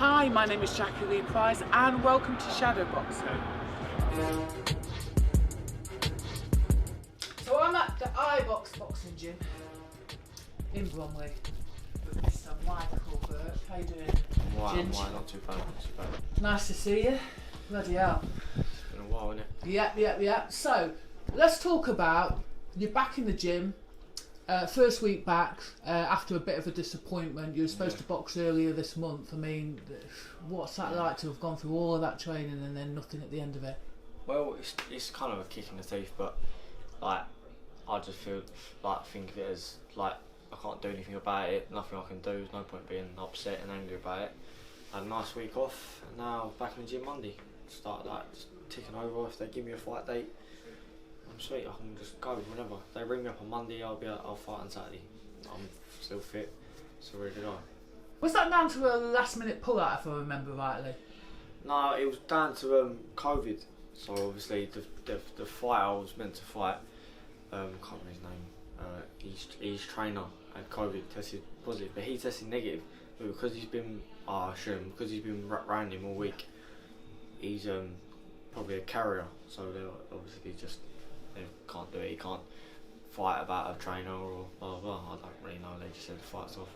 Hi, my name is Jackie Lee Price and welcome to Shadowboxruk. So I'm at the iBox boxing gym in Bromley with Mr. Michael Burke. How you doing? Why, not too bad, not too bad. Nice to see you. Bloody hell. It's been a while, isn't it? Yeah. So, let's talk about, you're back in the gym. First week back, after a bit of a disappointment. You were supposed to box earlier this month. I mean, what's that like to have gone through all of that training and then nothing at the end of it? Well, it's kind of a kick in the teeth, but like I just feel like think of it as like I can't do anything about it. Nothing I can do. There's no point being upset and angry about it. I had a nice week off, and now back in the gym Monday. Start like just ticking over. If they give me a fight date, I'm sweet. I can just go whenever. If they ring me up on Monday, I'll fight on Saturday. I'm still fit, so ready to go. Was that down to a last minute pull out, if I remember rightly? No, it was down to COVID. So obviously the fight I was meant to fight, can't remember his name. His trainer had COVID, tested positive, but he tested negative. But because he's been, because he's been around him all week, he's probably a carrier. So they'll obviously they can't do it. He can't fight about a trainer or blah blah. I don't really know. They just said the fight's off.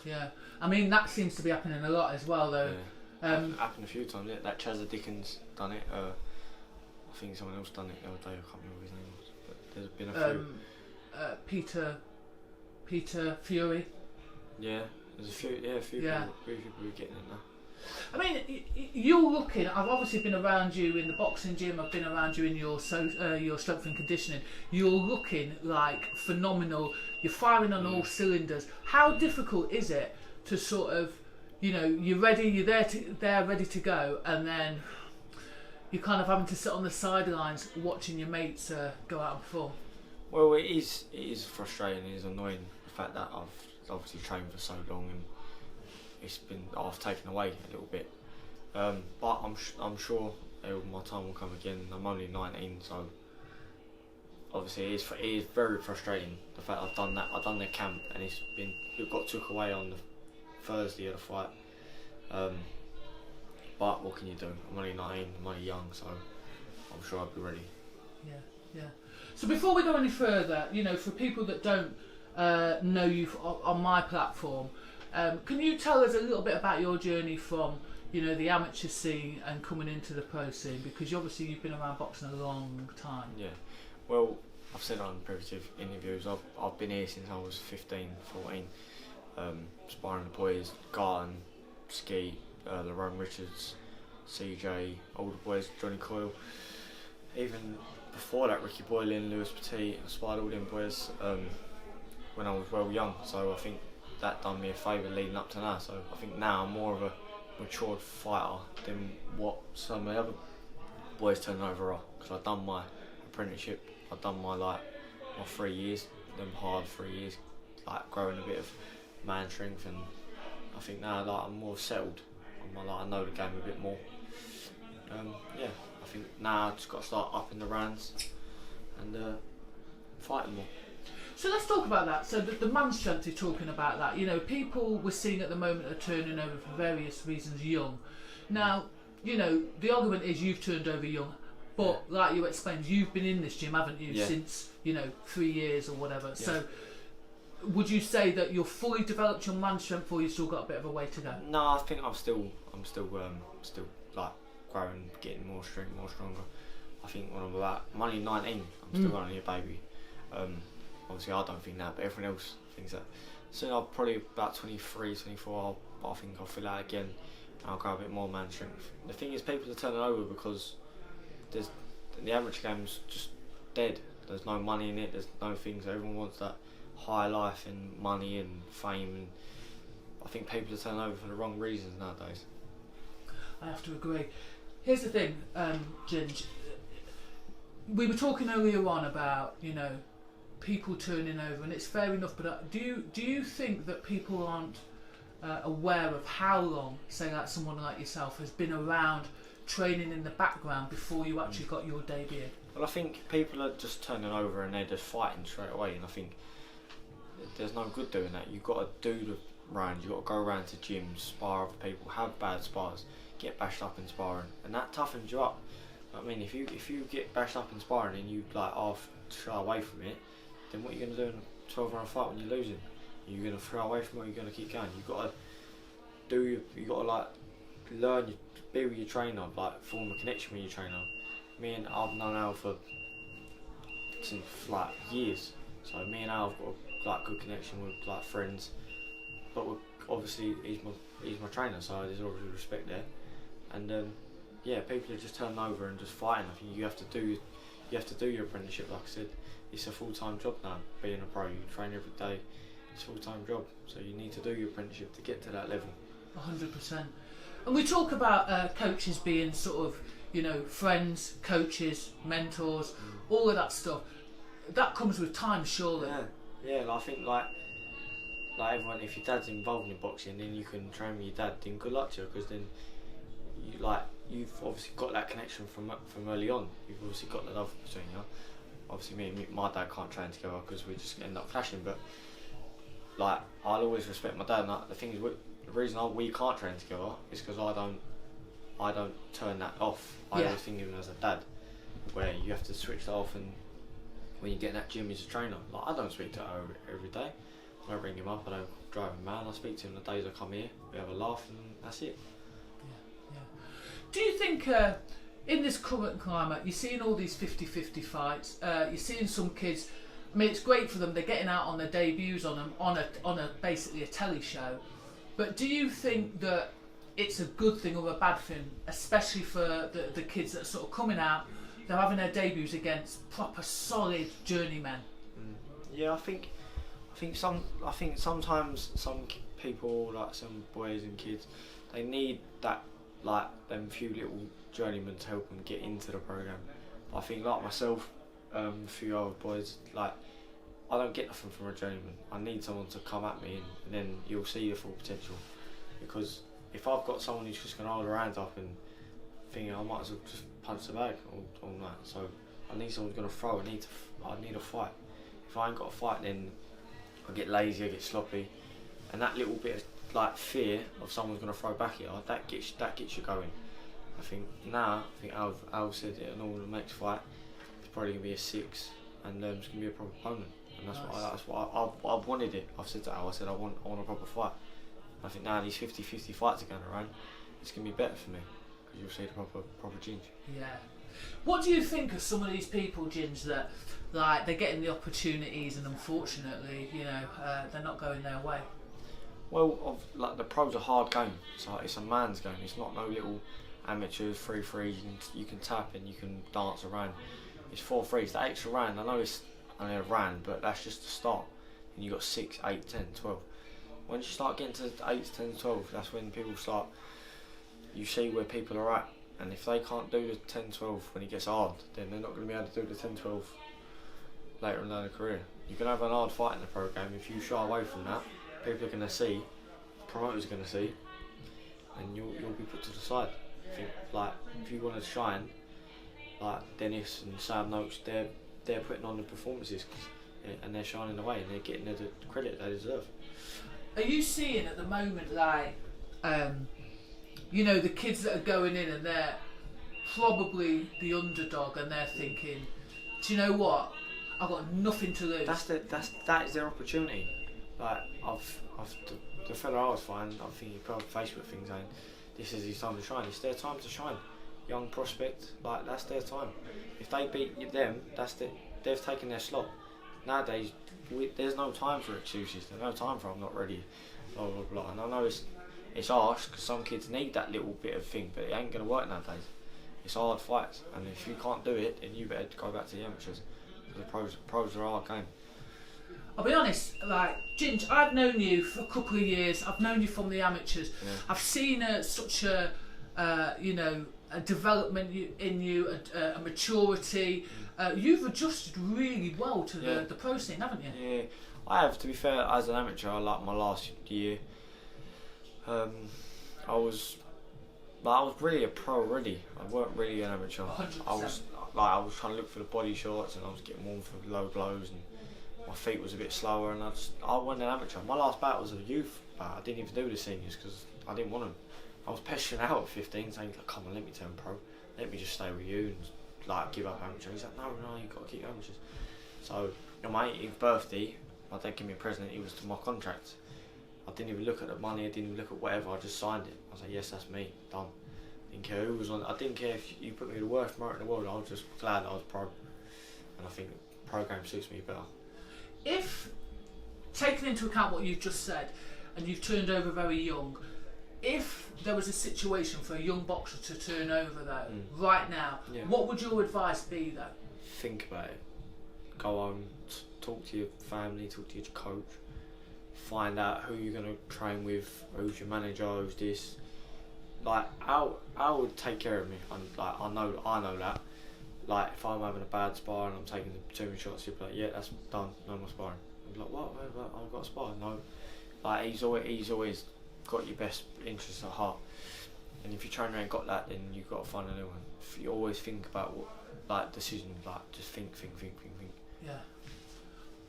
Yeah. I mean, that seems to be happening a lot as well, though. Yeah. Happened a few times. Yeah. That Chazza Dickens done it. I think someone else done it the other day. I can't remember his name was, but there's been a few. Peter Fury. Yeah, there's a few. Yeah, a few people who are getting it now. I mean, you're looking. I've obviously been around you in the boxing gym. I've been around you in your strength and conditioning. You're looking like phenomenal. You're firing on all cylinders. How difficult is it to sort of, you're ready, you're there ready to go, and then you're kind of having to sit on the sidelines watching your mates go out and perform? Well, it is frustrating. It is annoying the fact that I've obviously trained for so long and I've taken away a little bit, but I'm sure my time will come again. I'm only 19, so obviously it is very frustrating the fact I've done that. I've done the camp and it got took away on the Thursday of the fight. But what can you do? I'm only 19, I'm only young, so I'm sure I'll be ready. Yeah. So before we go any further, for people that don't know you on my platform. Can you tell us a little bit about your journey from, the amateur scene and coming into the pro scene? Because obviously you've been around boxing a long time. Yeah. Well, I've said on previous interviews, I've been here since I was 15, 14, sparring the boys, Garton, Ski, Lerone Richards, CJ, all the boys, Johnny Coyle. Even before that, Ricky Boylan, Lewis Petit, I sparred all them boys when I was well young. So I think that done me a favour leading up to now. So I think now I'm more of a matured fighter than what some of the other boys turning over are. Because I've done my apprenticeship, I've done my 3 years, them hard 3 years, growing a bit of man strength, and I think now I'm more settled. I know the game a bit more. I think now I've just got to start upping the rounds and fighting more. So let's talk about that. So the man strength is talking about that. People we're seeing at the moment are turning over for various reasons young. Now, the argument is you've turned over young, but like you explained, you've been in this gym, haven't you, since 3 years or whatever. Yeah. So would you say that you're fully developed your man strength, or you still got a bit of a way to go? No, I think I'm still growing, getting more strength, more stronger. I think when I'm only 19, I'm still only a baby. Obviously I don't think that, but everyone else thinks that. So I'm probably about 23, 24, I think I'll fill out again and I'll go a bit more man strength. The thing is, people are turning over because the amateur game's just dead. There's no money in it, there's no things. Everyone wants that high life and money and fame, and I think people are turning over for the wrong reasons nowadays. I have to agree. Here's the thing, Ginge. We were talking earlier on about, people turning over, and it's fair enough, but do you think that people aren't aware of how long, say like someone like yourself, has been around training in the background before you actually got your debut? Well, I think people are just turning over and they're just fighting straight away, and I think there's no good doing that. You've got to do round. You got to go around to gyms, spar other people, have bad spars, get bashed up in sparring, and that toughens you up. I mean, if you get bashed up in sparring and you like shy away from it, then what are you going to do in a 12-round fight when you're losing? Are you going to throw away from it, or are you going to keep going? You got to like learn, be with your trainer, like form a connection with your trainer. Me and I've known Al since like years, so me and Al have got a like good connection with like friends. But obviously he's my trainer, so there's obviously respect there. And yeah, people are just turning over and just fighting. I think you have to do your apprenticeship. Like I said, it's a full-time job now. Being a pro, you train every day. It's a full-time job, so you need to do your apprenticeship to get to that level. 100%. And we talk about coaches being sort of, you know, friends, coaches, mentors, all of that stuff. That comes with time, surely. Yeah. I think like everyone, if your dad's involved in boxing, then you can train with your dad. Then good luck to you, because then you've obviously got that connection from early on. You've obviously got that love between you. Obviously, me and my dad can't train together because we just end up clashing. But like, I'll always respect my dad. And like, the thing is, the reason we can't train together is because I don't turn that off. I always think of him as a dad, where you have to switch that off. And when you get in that gym as a trainer, like, I don't speak to her every day. I don't ring him up. I don't drive him mad. I speak to him the days I come here. We have a laugh, and that's it. Yeah. Do you think in this current climate, you're seeing all these 50-50 fights? You're seeing some kids. I mean, it's great for them. They're getting out on their debuts on a basically a telly show. But do you think that it's a good thing or a bad thing, especially for the kids that are sort of coming out? They're having their debuts against proper solid journeymen. Yeah, I think sometimes some people, like some boys and kids, they need that, like them few little journeymen to help them get into the program. I think like myself, a few other boys, like I don't get nothing from a journeyman. I need someone to come at me, and then you'll see the full potential. Because if I've got someone who's just going to hold their hands up and thinking I might as well just punch the bag all night, so I need someone who's going to throw. I need a fight. If I ain't got a fight, then I get lazy, I get sloppy, and that little bit of like fear of someone's going to throw back at you, that gets you going. I think Al said it in all the next fight, it's probably going to be a 6, and it's going to be a proper opponent, and that's what I wanted it. I've said to Al, I said I want a proper fight. I think now these 50-50 fights are going around, it's going to be better for me, because you'll see the proper ginge. Yeah. What do you think of some of these people, Ginge, that like they're getting the opportunities and unfortunately, you know, they're not going their way? Well, like the pros are hard game. It's a man's game. It's not no little amateurs 3-3. You can tap and you can dance around. It's 4-3s. The extra round, I know it's only a round, but that's just the start. And you got 6, 8, 10, 12. Once you start getting to 8, 10, 12, that's when people start. You see where people are at, and if they can't do the 10, 12 when it gets hard, then they're not going to be able to do the 10, 12 later in their career. You can have an hard fight in the program. If you shy away from that, people are going to see, promoters are going to see, and you'll be put to the side. I think, like, if you want to shine, like Dennis and Sam Noakes, they're putting on the performances, and they're shining away, and they're getting the credit they deserve. Are you seeing at the moment, like, you know, the kids that are going in and they're probably the underdog, and they're thinking, do you know what? I've got nothing to lose. That is their opportunity. Like the fella I was fighting, I think he put up Facebook thing saying, this is his time to shine. It's their time to shine. Young prospect, like that's their time. If they beat them, they've taken their slot. Nowadays, there's no time for excuses. There's no time for I'm not ready, blah blah blah. And I know it's harsh because some kids need that little bit of thing, but it ain't gonna work nowadays. It's hard fights, and if you can't do it, then you better go back to the amateurs. The pros are a hard game. I'll be honest, like, Ginge, I've known you for a couple of years. I've known you from the amateurs. Yeah. I've seen such a, you know, a development in you, a maturity. You've adjusted really well to the pro scene, haven't you? Yeah, I have. To be fair, as an amateur, like my last year, I was really a pro already. I weren't really an amateur. 100%. I was trying to look for the body shots, and I was getting warm for low blows, and my feet was a bit slower, and I wasn't an amateur. My last bout was a youth I didn't even do the seniors because I didn't want them. I was pestering out at 15, saying, like, come on, let me turn pro. Let me just stay with you and like give up amateur. He's like, no, you've got to keep amateurs. So on my 18th birthday, my dad gave me a present. It was to my contract. I didn't even look at the money. I didn't even look at whatever. I just signed it. I was like, yes, that's me. Done. Didn't care who was on. I didn't care if you put me the worst promoter in the world. I was just glad I was pro. And I think the program suits me better. If taking into account what you've just said, and you've turned over very young, if there was a situation for a young boxer to turn over though, right now, what would your advice be though? Think about it. Go home, talk to your family, talk to your coach, find out who you're going to train with, who's your manager, who's this. Like, I would take care of me. I know that. Like, if I'm having a bad spar and I'm taking too many shots, he'll be like, yeah, that's done, no more sparring. I'm like, what? I've got a spar. No. Like, he's always got your best interests at heart. And if your trainer ain't got that, then you've got to find a new one. If you always think about what, like, decisions, like, just think. Yeah.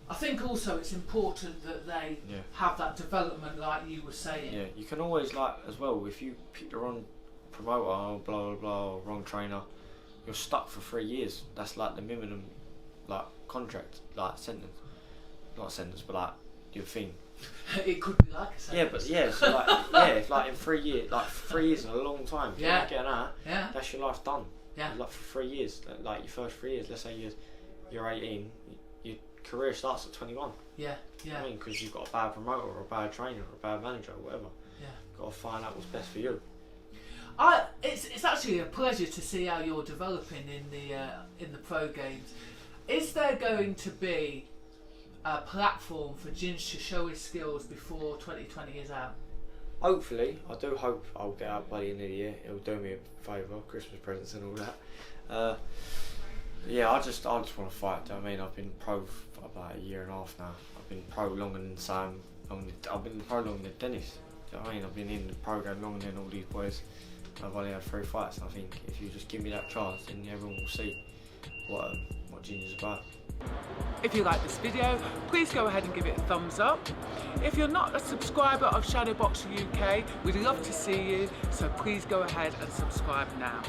I think also it's important that they have that development, like you were saying. Yeah, you can always, like, as well, if you pick the wrong promoter or blah blah blah, or wrong trainer, you're stuck for 3 years. That's like the minimum, like, contract, like sentence, not sentence, but like your thing. It could be like a sentence. Yeah, but so like if like in 3 years, like 3 years is a long time. If you're not getting that, that's your life done. Yeah. Like for 3 years, like your first 3 years. Let's say you're 18, your career starts at 21. Yeah. I mean, because you've got a bad promoter or a bad trainer or a bad manager or whatever. Yeah. You've got to find out what's best for you. It's actually a pleasure to see how you're developing in the pro games. Is there going to be a platform for Ginge to show his skills before 2020 is out? Hopefully, I do hope I'll get out by the end of the year. It'll do me a favour, Christmas presents and all that. Yeah, I just want to fight. Do you know what I mean? I've been pro for about a year and a half now. I've been pro longer than Sam. I've been pro longer than Dennis. Do you know what I mean? I've been in the program longer than all these boys. I've only had 3 fights, and I think if you just give me that chance, then everyone will see what Ginger's about. If you like this video, please go ahead and give it a thumbs up. If you're not a subscriber of Shadowboxruk UK, we'd love to see you, so please go ahead and subscribe now.